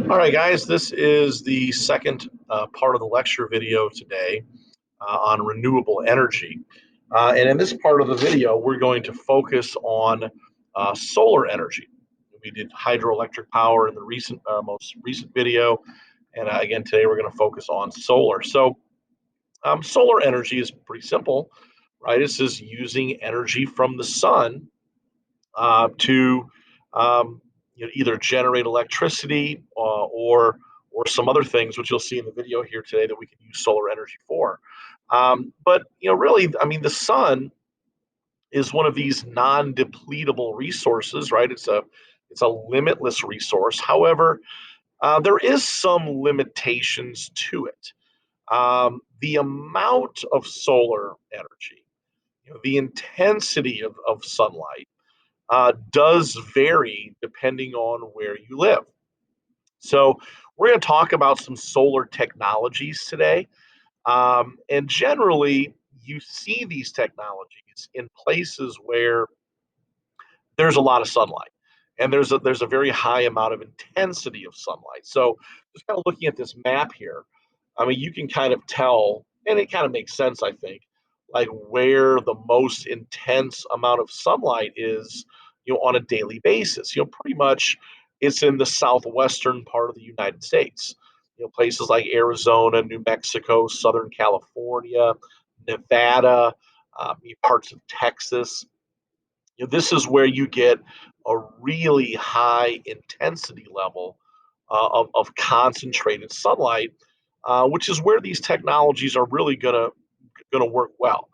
All right, guys, this is the second part of the lecture video today on renewable energy. And in this part of the video, we're going to focus on solar energy. We did hydroelectric power in the most recent video. And again, today we're going to focus on solar. So solar energy is pretty simple, right? This is using energy from the sun to either generate electricity or some other things, which you'll see in the video here today that we can use solar energy for. But really, I mean, the sun is one of these non-depletable resources, right? It's a limitless resource. However, there is some limitations to it. The amount of solar energy, the intensity of sunlight does vary depending on where you live. So, we're going to talk about some solar technologies today. And generally, you see these technologies in places where there's a lot of sunlight and there's a very high amount of intensity of sunlight. So, just kind of looking at this map here, I mean, you can kind of tell, and it kind of makes sense, I think, like where the most intense amount of sunlight is, on a daily basis. Pretty much it's in the southwestern part of the United States. Places like Arizona, New Mexico, Southern California, Nevada, parts of Texas. This is where you get a really high intensity level of concentrated sunlight, which is where these technologies are really gonna work well.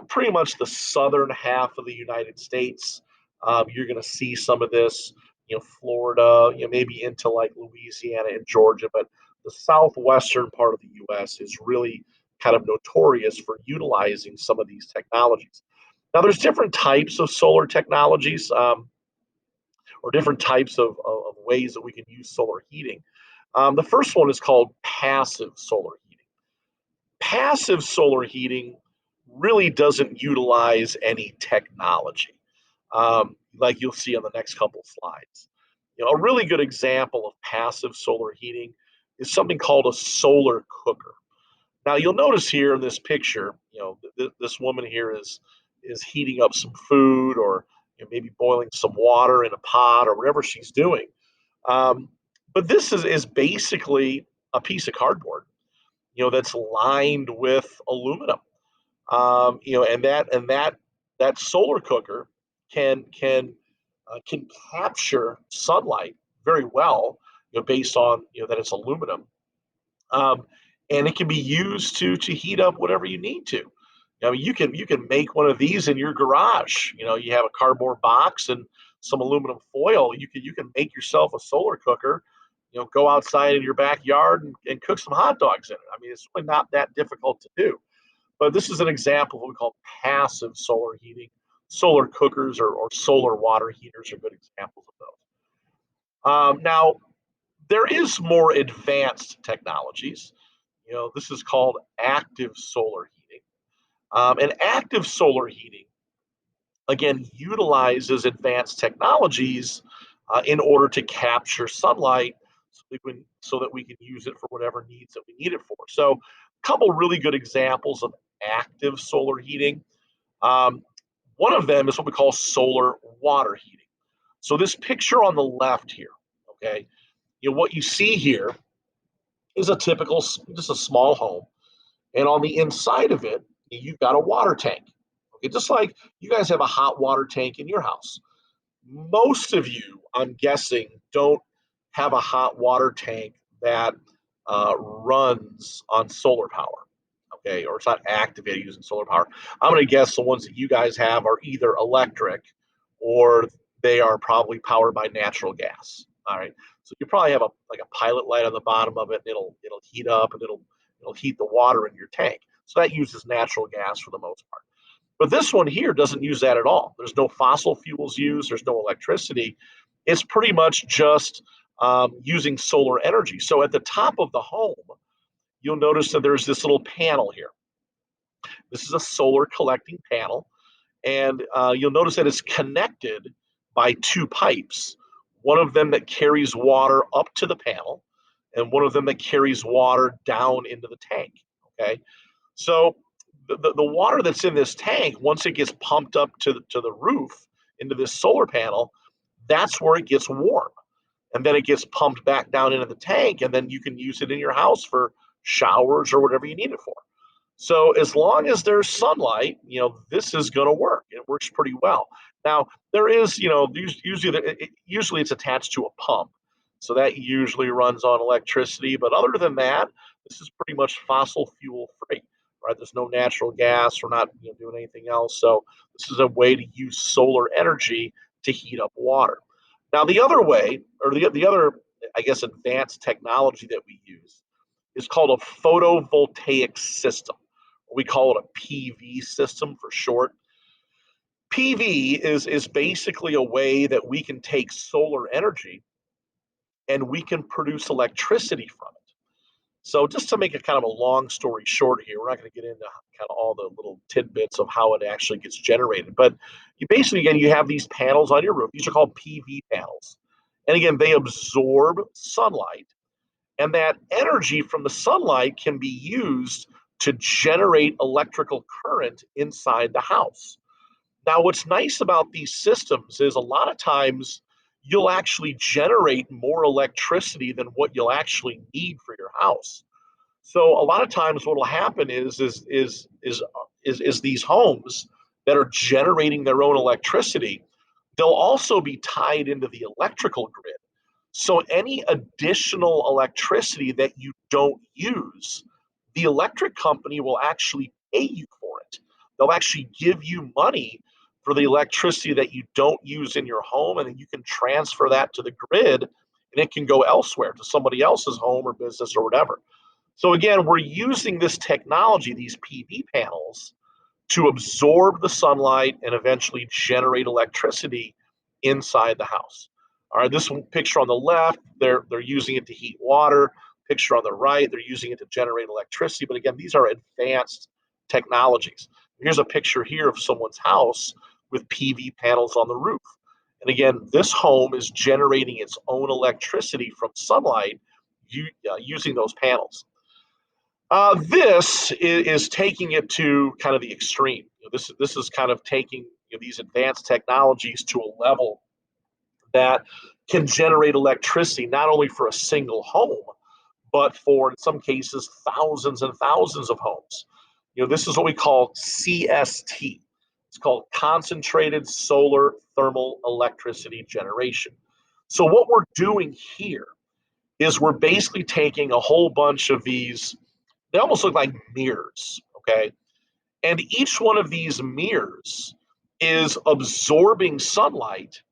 Pretty much the southern half of the United States, you're gonna see some of this. Florida, maybe into like Louisiana and Georgia, but the southwestern part of the U.S. is really kind of notorious for utilizing some of these technologies. Now, there's different types of solar technologies, or different types of ways that we can use solar heating. The first one is called passive solar heating. Passive solar heating really doesn't utilize any technology, like you'll see on the next couple slides. A really good example of passive solar heating is something called a solar cooker. Now you'll notice here in this picture, this woman here is heating up some food, or maybe boiling some water in a pot, or whatever she's doing. Um, but this is basically a piece of cardboard, that's lined with aluminum. And that solar cooker can capture sunlight very well, based on that it's aluminum. Um, and it can be used to heat up whatever you need to. I mean, you can make one of these in your garage. You have a cardboard box and some aluminum foil. You can make yourself a solar cooker. Go outside in your backyard and cook some hot dogs in it. I mean, it's really not that difficult to do. But this is an example of what we call passive solar heating. Solar cookers or solar water heaters are good examples of those. Now, there is more advanced technologies. This is called active solar heating. And active solar heating, again, utilizes advanced technologies in order to capture sunlight so that we can use it for whatever needs that we need it for. So, a couple really good examples of active solar heating. Um, One of them is what we call solar water heating. So, this picture on the left here, okay, what you see here is just a small home. And on the inside of it, you've got a water tank. Okay, just like you guys have a hot water tank in your house. Most of you, I'm guessing, don't have a hot water tank that runs on solar power. Okay, or it's not activated using solar power. I'm going to guess the ones that you guys have are either electric or they are probably powered by natural gas. All right, so you probably have a pilot light on the bottom of it, and it'll heat up, and it'll heat the water in your tank. So that uses natural gas for the most part. But this one here doesn't use that at all. There's no fossil fuels used. There's no electricity. It's pretty much just using solar energy. So at the top of the home, you'll notice that there's this little panel here. This is a solar collecting panel, and you'll notice that it's connected by two pipes. one of them that carries water up to the panel, and one of them that carries water down into the tank. Okay, so the water that's in this tank, once it gets pumped up to the roof into this solar panel, that's where it gets warm. And then it gets pumped back down into the tank, and then you can use it in your house for showers or whatever you need it for. So as long as there's sunlight, this is going to work. It works pretty well. Now there is, usually it's attached to a pump, so that usually runs on electricity. But other than that, this is pretty much fossil fuel free, right? There's no natural gas. We're not doing anything else. So this is a way to use solar energy to heat up water. Now the other way, or the other, I guess, advanced technology that we use is called a photovoltaic system. We call it a PV system for short. PV is basically a way that we can take solar energy and we can produce electricity from it. So just to make it kind of a long story short here, we're not going to get into kind of all the little tidbits of how it actually gets generated. But you basically, again, you have these panels on your roof. These are called PV panels. And again, they absorb sunlight, and that energy from the sunlight can be used to generate electrical current inside the house. Now, what's nice about these systems is a lot of times you'll actually generate more electricity than what you'll actually need for your house. So a lot of times what will happen is these homes that are generating their own electricity, they'll also be tied into the electrical grid. So any additional electricity that you don't use, the electric company will actually pay you for it. They'll actually give you money for the electricity that you don't use in your home, and then you can transfer that to the grid, and it can go elsewhere to somebody else's home or business or whatever. So again, we're using this technology, these PV panels, to absorb the sunlight and eventually generate electricity inside the house. All right, this picture on the left, they're using it to heat water. Picture on the right, they're using it to generate electricity. But again, these are advanced technologies. Here's a picture here of someone's house with PV panels on the roof. And again, this home is generating its own electricity from sunlight using those panels. This is taking it to kind of the extreme. This is kind of taking these advanced technologies to a level that can generate electricity not only for a single home, but for in some cases thousands and thousands of homes. This is what we call CST. It's called concentrated solar thermal electricity generation. So what we're doing here is we're basically taking a whole bunch of these, they almost look like mirrors, okay? And each one of these mirrors is absorbing sunlight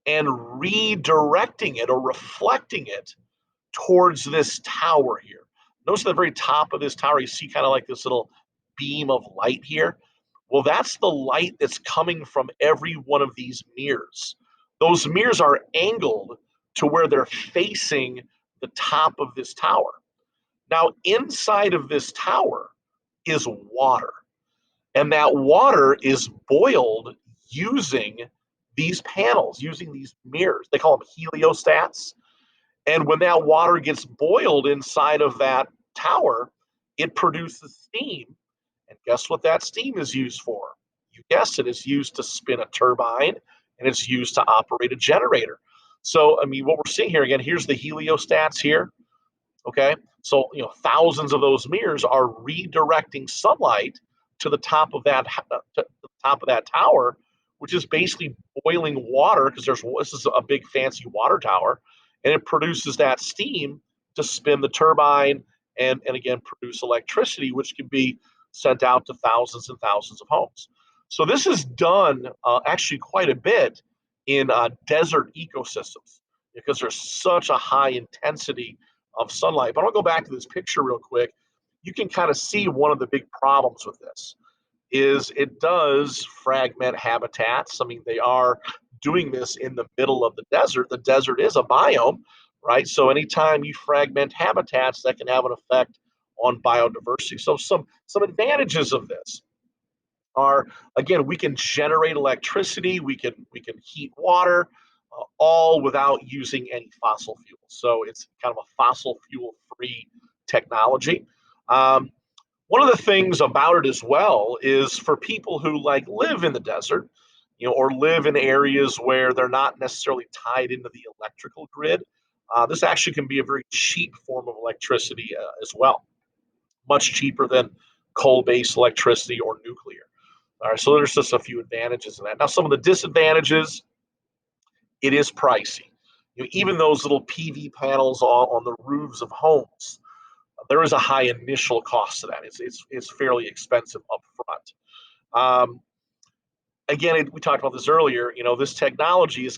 and redirecting it or reflecting it towards this tower here. Notice at the very top of this tower, you see kind of like this little beam of light here. Well, that's the light that's coming from every one of these mirrors. Those mirrors are angled to where they're facing the top of this tower. Now, inside of this tower is water, and that water is boiled using these panels, using these mirrors. They call them heliostats. And when that water gets boiled inside of that tower, it produces steam. And guess what that steam is used for? You guessed it, it's used to spin a turbine and it's used to operate a generator. So, I mean, what we're seeing here again, here's the heliostats here. Okay. So, thousands of those mirrors are redirecting sunlight to the top of that tower, which is basically boiling water because this is a big fancy water tower, and it produces that steam to spin the turbine and again produce electricity, which can be sent out to thousands and thousands of homes. So this is done actually quite a bit in desert ecosystems because there's such a high intensity of sunlight. But I'll go back to this picture real quick. You can kind of see one of the big problems with this is it does fragment habitats. I mean, they are doing this in the middle of the desert. The desert is a biome, right? So anytime you fragment habitats, that can have an effect on biodiversity. So some advantages of this are, again, we can generate electricity, we can heat water, all without using any fossil fuels. So it's kind of a fossil fuel free technology. Um, One of the things about it as well is for people who like live in the desert, or live in areas where they're not necessarily tied into the electrical grid. This actually can be a very cheap form of electricity as well, much cheaper than coal-based electricity or nuclear. All right, so there's just a few advantages of that. Now, some of the disadvantages, it is pricey. Even those little PV panels on the roofs of homes, there is a high initial cost to that. It's fairly expensive up front. Again, we talked about this earlier. This technology is